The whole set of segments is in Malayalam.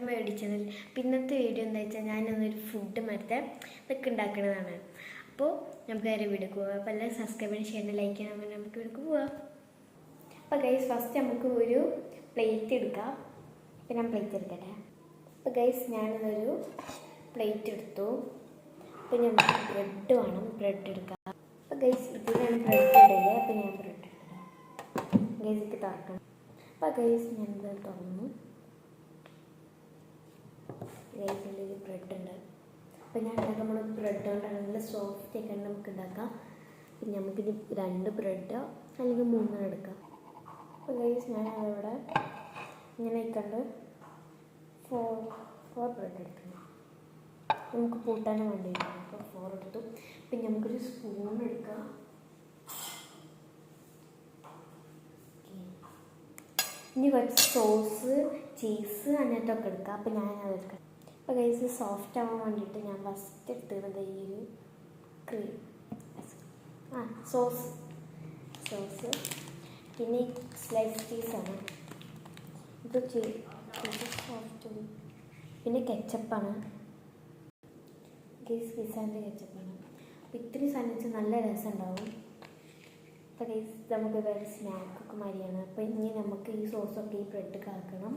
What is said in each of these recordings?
മേടിച്ചതിൽ പിന്നത്തെ വീഡിയോ എന്താ വെച്ചാൽ ഞാനൊന്നൊരു ഫുഡ് മറ്റേ ഇതൊക്കെ ഉണ്ടാക്കുന്നതാണ്. അപ്പോൾ നമുക്ക് വേറെ വീഡിയോ പോവാം. അപ്പോൾ എല്ലാം സബ്സ്ക്രൈബ് ചെയ്യണം, ലൈക്ക് ചെയ്യണം. നമുക്ക് വീഡിയോ പോവാം. അപ്പോൾ ഗൈസ് ഫസ്റ്റ് നമുക്ക് ഒരു പ്ലേറ്റ് എടുക്കാം. അപ്പോൾ ഞാൻ പ്ലേറ്റ് എടുക്കട്ടെ. അപ്പോൾ ഗൈസ് ഞാനിതൊരു പ്ലേറ്റ് എടുത്തു. അപ്പോൾ നമുക്ക് ബ്രെഡ് വേണം, ബ്രെഡ് എടുക്കാം. അപ്പോൾ ഗൈസ് ഇതിൽ ഞാൻ ബ്രെഡ് ഇടല്ലേ. അപ്പോൾ ഞാൻ ബ്രെഡ് എടുക്കാം. ഗൈസിക്ക് തുറക്കണം. അപ്പോൾ ഗൈസ് ഞാനിത് തുറന്നു. ഗൈസിൻ്റെ ഒരു ബ്രെഡ് ഉണ്ട്. അപ്പോൾ ഞാൻ ഉണ്ടാക്കുമ്പോൾ ബ്രെഡ് കൊണ്ടാണെങ്കിൽ സോഫ്റ്റ് ഒക്കെ നമുക്ക് ഉണ്ടാക്കാം. പിന്നെ നമുക്കിത് 2 ബ്രെഡ് അല്ലെങ്കിൽ 3 എടുക്കാം. അപ്പോൾ ഗൈസ് ഞാൻ അതിവിടെ ഇങ്ങനെ ഇക്കണ്ട് 4 ബ്രെഡ് എടുക്കണം. നമുക്ക് കൂട്ടാനും വേണ്ടിയിട്ട് അപ്പോൾ 4 എടുത്തു. പിന്നെ നമുക്കൊരു സ്പൂൺ എടുക്കാം. ഇനി കുറച്ച് സോസ്, ചീസ് അങ്ങനത്തെ ഒക്കെ എടുക്കാം. അപ്പോൾ ഞാൻ അതെടുക്കാം. അപ്പോൾ ഗൈസ് സോഫ്റ്റ് ആവാൻ വേണ്ടിയിട്ട് ഞാൻ ഫസ്റ്റ് എടുത്തത് ഈ ഒരു ക്രീം സോസ് പിന്നെ സ്ലൈസ് ചീസാണ്. ഇത് സോഫ്റ്റ്. പിന്നെ കെച്ചപ്പാണ് ഗൈസ്, പിസ്സാൻ്റെ കെച്ചപ്പാണ്. അപ്പോൾ ഇത്രയും സാധനം നല്ല രസം ഉണ്ടാവും. അപ്പോൾ ഗൈസ് നമുക്ക് വേറെ സ്നാക്കൊക്കെ മതിയാണ്. അപ്പോൾ ഇനി നമുക്ക് ഈ സോസൊക്കെ ഈ ബ്രെഡ് കാക്കണം.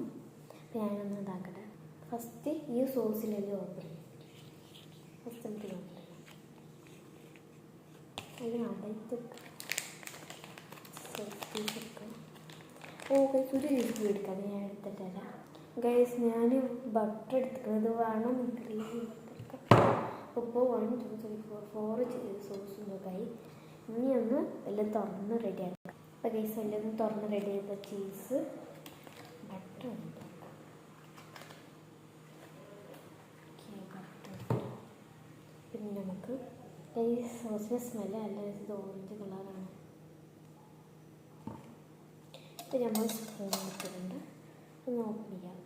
അപ്പോൾ ഞാനൊന്ന് ഇതാക്കട്ടെ. ഫസ്റ്റ് ഈ സോസിലൊരു ഓപ്പൺ ഫസ്റ്റ് നമുക്ക് നോക്കാം. അതിന് അടയിട്ട് ഗൈസ് ഒരു രീതി എടുക്കാം. ഞാൻ എടുത്തിട്ടല്ല ഗൈസ്. ഞാൻ ബട്ടർ എടുക്കുന്നത് വേണം. ഇപ്പോൾ 1 2 3 4 സോസ് നോക്കായി. ഇനി ഒന്ന് എല്ലാം തുറന്ന് റെഡിയാക്കാം. അപ്പോൾ ഗൈസ് എല്ലാം തുറന്ന് റെഡി ചെയ്ത ചീസ് ബട്ടർ പിന്നെ നമുക്ക് ഈ സോസിൻ്റെ സ്മെല്ല് നല്ല ഇത് ഓറഞ്ച് കളറാണ്. ഇത് നമ്മൾ സ്പൂൺ എടുത്തിട്ടുണ്ട്. ഒന്ന് ഓപ്പൺ ചെയ്യാം.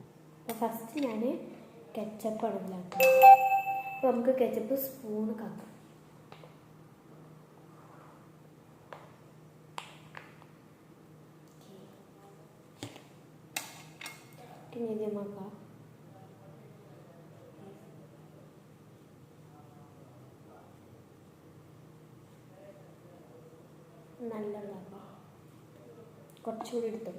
അപ്പോൾ ഫസ്റ്റ് ഞാൻ കെച്ചപ്പ് അടുപ്പിലാക്കാം. അപ്പോൾ നമുക്ക് കെച്ചപ്പ് സ്പൂണ് കാക്കാം. മീഡിയമാക്കാം. നല്ലതാക്കാം. കുറച്ചുകൂടി എടുത്തു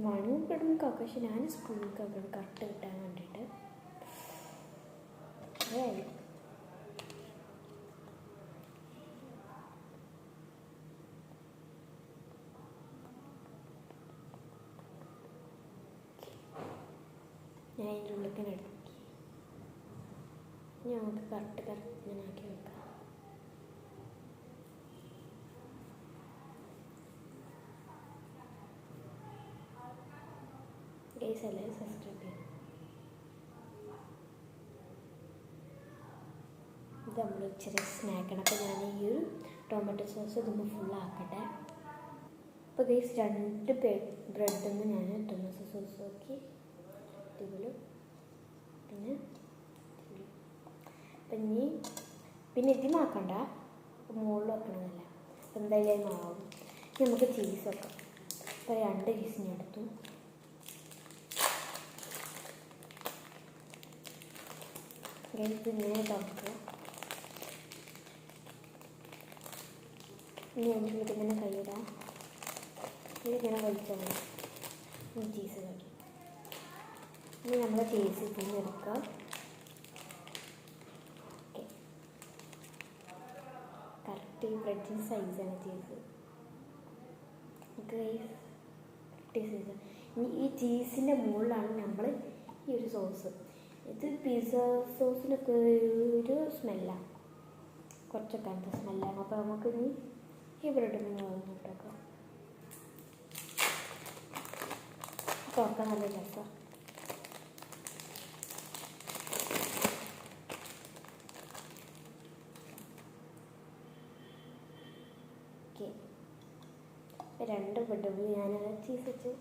വേണമെങ്കിൽ കിടന്നേക്കാം. പക്ഷെ ഞാൻ സ്പൂണിൽ കാക്കണം കറക്റ്റ് കിട്ടാൻ വേണ്ടിയിട്ട്. അതായത് ഞാൻ അതിൻ്റെ ഉള്ളിൽ എടുക്കി. ഇനി നമുക്ക് കറക്റ്റ് ഇങ്ങനെ ആക്കി വെക്കാം. ഗൈസ് എല്ലാവരും സബ്സ്ക്രൈബ് ചെയ്യണം. ഇത് നമ്മൾ ഇച്ചിരി സ്നാക്കാണ്. അപ്പോൾ ഞാൻ ഈ ഒരു ടൊമാറ്റോ സോസ് ഇതൊന്ന് ഫുള്ളാക്കട്ടെ. അപ്പോൾ ഗൈസ് 2 ബ്രെഡിൽ നിന്ന് ഞാൻ ടൊമാറ്റോ സോസ് നോക്കി ഇതിലും പിന്നെ ഇതിമാക്കണ്ട, മുകളിൽ വെക്കണതല്ല. അപ്പോൾ എന്തായാലും ആവും. ഇനി നമുക്ക് ചീസ് വെക്കാം. അപ്പോൾ 2 ചീസ് ഞാൻ എടുത്തു. ഇങ്ങനെ തുറക്കുക. ഇനി ഇതിങ്ങനെ കൈയിടാം. ഇതിങ്ങനെ വലിച്ചാൽ മതി. ചീസ് കഴിക്കും. ഇനി നമ്മൾ ചീസ് ഇതിന് എടുക്കുക. ഓക്കെ, കറക്റ്റ് ഈ ബ്രെഡിൻ്റെ സൈസാണ് ചീസ്. Correct size. ഇനി ഈ ചീസിൻ്റെ മുകളിലാണ് നമ്മൾ ഈ ഒരു സോസ്. ഇത് പിസ്സ സോസിനൊക്കെ ഒരു സ്മെല്ലാണ്, കുറച്ചൊക്കെ അങ്ങനത്തെ സ്മെല്ലാണ്. അപ്പോൾ നമുക്ക് ഇനി ഈ ബ്രെഡ് നിങ്ങൾ വന്നിട്ടൊക്കെ തുറക്കാൻ നല്ല രസമാണ്. ഓക്കെ, 2 ബ്രെഡ് ഞാൻ ചീസ് വെച്ചു.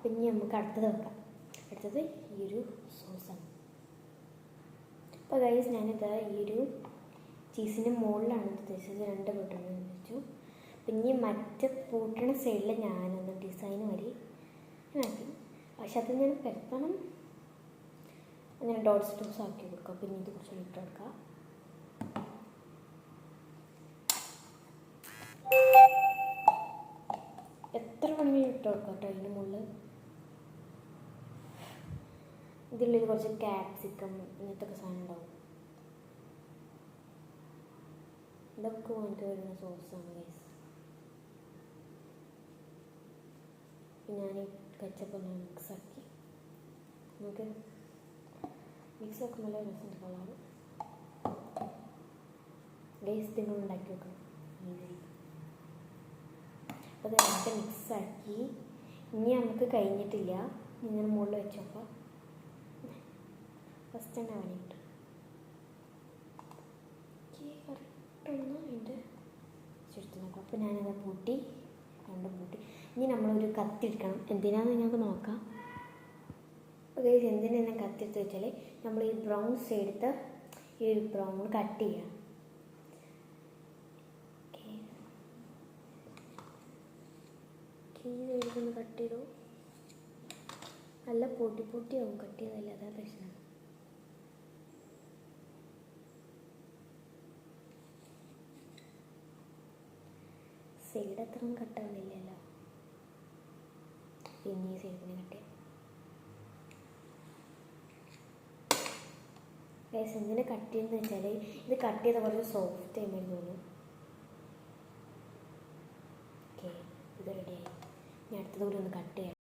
പിന്നെ നമുക്ക് അടുത്തത് വെക്കാം. അടുത്തത് ഈ ഒരു സോസാണ്. അപ്പോൾ ഗൈസ് ഞാനിത് ഈ ഒരു ചീസിൻ്റെ മുകളിലാണ് ഉദ്ദേശിച്ചത്. 2 ബ്രെഡ് വെച്ചു. പിന്നെ മറ്റേ പൂട്ടണ സൈഡിൽ ഞാനൊന്ന് ഡിസൈൻ വരി ആക്കി. പക്ഷെ അത് ഞാൻ പെരുത്തണം. അങ്ങനെ ഡോട്ട്സ് ആക്കി കൊടുക്കാം. പിന്നെ ഇത് കുറച്ച് ഇട്ട് കൊടുക്കാം. എത്ര വേണമെങ്കിലും ഇട്ട് കൊടുക്കാം കേട്ടോ. അതിൻ്റെ മുകളിൽ ഇതിനുള്ളിൽ കുറച്ച് ക്യാപ്സിക്കം ഇങ്ങനത്തെ ഒക്കെ സാധനം ഉണ്ടാവും. ഇതൊക്കെ വാങ്ങിട്ട് വരുന്ന സോസാണ് ഗൈസ്. ഞാൻ ഈ കച്ചപ്പൊന്ന് മിക്സാക്കി. നമുക്ക് മിക്സ് ആക്കുമ്പോൾ നല്ല രസമുണ്ട് കളർ. ഗൈസ് നിങ്ങൾ ഉണ്ടാക്കി വെക്കണം. അപ്പോൾ അത് രണ്ട് മിക്സാക്കി. ഇനി നമുക്ക് കഴിഞ്ഞിട്ടില്ല. ഇങ്ങനെ മുകളിൽ വെച്ചപ്പോൾ ഫസ്റ്റ് തന്നെ വേണിയിട്ട് കറക്റ്റൊന്ന് അതിൻ്റെ ചുറ്റും നോക്കാം. അപ്പോൾ ഞാനത് പൂട്ടി, രണ്ടും പൂട്ടി. ഇനി നമ്മളൊരു കത്തി എടുക്കണം. എന്തിനാന്ന് ഞങ്ങൾക്ക് നോക്കാം. അപ്പോൾ എന്തിനാ ഞാൻ കത്തിയെടുത്ത് വെച്ചാൽ നമ്മൾ ഈ ബ്രൗൺ സൈഡത്തെ ഈ ഒരു ബ്രൗൺ കട്ട് ചെയ്യാം. ഈ കട്ട് ചെയ്തു. നല്ല പൊട്ടിയാവും കട്ട് ചെയ്തല്ല, അതാ പ്രശ്നം. സൈഡ് അത്രയും കട്ടാവുന്നില്ലല്ലോ. പിന്നെ ഈ സൈഡിന് കട്ട് ചെയ്യാം. എന്തിനെ കട്ട് ചെയ്യുന്നത് വെച്ചാൽ ഇത് കട്ട് ചെയ്ത കുറച്ച് സോഫ്റ്റ് ആയി തോന്നും. ഓക്കെ, ഇത് റെഡിയായി. ഞാൻ അടുത്തത് കൂടി ഒന്ന് കട്ട് ചെയ്യാം.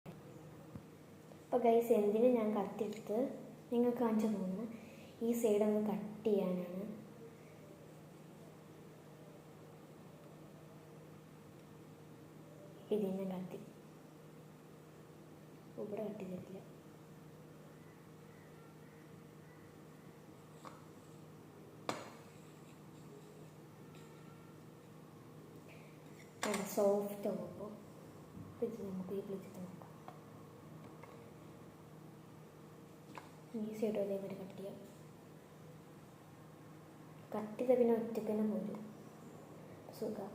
അപ്പോൾ ഗൈസ് എന്തിന് ഞാൻ കത്തിയെടുത്ത് നിങ്ങൾക്ക് കാണിച്ചു തോന്നുന്നു. ഈ സൈഡൊന്ന് കട്ട് ചെയ്യാനാണ്. ഇതിനെ കത്തി ഇവിടെ കട്ട് ചെയ്തിട്ടില്ല. സോഫ്റ്റ് ആകുമ്പോൾ ഇത് നമുക്ക് ഈ വിളിച്ചിട്ട് നോക്കാം. ഈ സൈഡ് അതേമാതിരി കട്ട് ചെയ്യാം. കട്ട് ചെയ്ത പിന്നെ ഒറ്റയ്ക്ക് തന്നെ പോരും. സുഖം.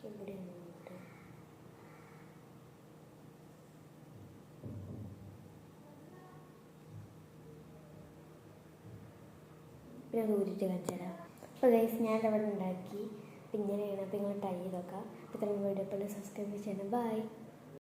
ഇവിടെയാണ് പിന്നെ അത് ഊരിട്ട് കാണിച്ചു തരാം. അപ്പോൾ ഗൈസ് ഞാൻ അവിടെ ഉണ്ടാക്കി. അപ്പം ഇങ്ങനെയാണ്. അപ്പോൾ നിങ്ങൾ ട്രൈ ചെയ്ത് നോക്കാം. അപ്പോൾ ഇത്രയും വീഡിയോ സബ്സ്ക്രൈബ് ചെയ്യണം. ബൈ.